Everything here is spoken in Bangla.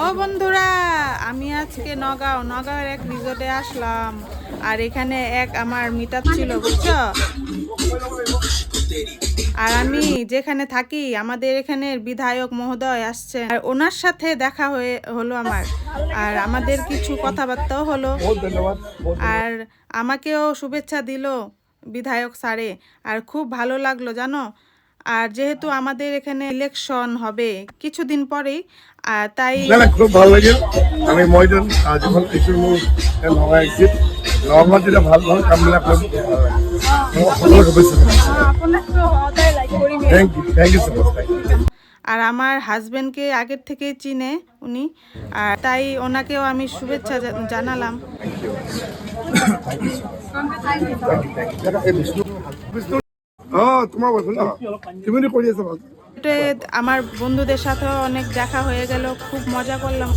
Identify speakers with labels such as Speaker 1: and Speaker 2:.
Speaker 1: ও বন্ধুরা, আমি আজকে নগাঁওয়ের এক রিসোর্টে আসলাম। আর এখানে এক আমার মিটআপ ছিল, বুঝছো? আর আমি যেখানে থাকি আমাদের এখানের বিধায়ক মহোদয় আসছে, আর ওনার সাথে দেখা হলো আমার। আর আমাদের কিছু কথাবার্তাও হলো। আর আমাকেও শুভেচ্ছা দিল বিধায়ক স্যারে। আর খুব ভালো লাগলো, জানো। আর যেহেতু আমাদের এখানে ইলেকশন হবে কিছুদিন পরেই, আর তাই
Speaker 2: খুব ভালো লাগে। আমি ময়দান যখন নর্মাল যেটা ভালো ভালো কামলা থ্যাংক ইউ সো মাচ।
Speaker 1: আর আমার হাজবেন্ডকে আগের থেকেই চিনে উনি, আর তাই ওনাকেও আমি শুভেচ্ছা জানালাম।
Speaker 2: তোমার তুমি করে
Speaker 1: আমার বন্ধুদের সাথেও অনেক দেখা হয়ে গেল, খুব মজা করলাম।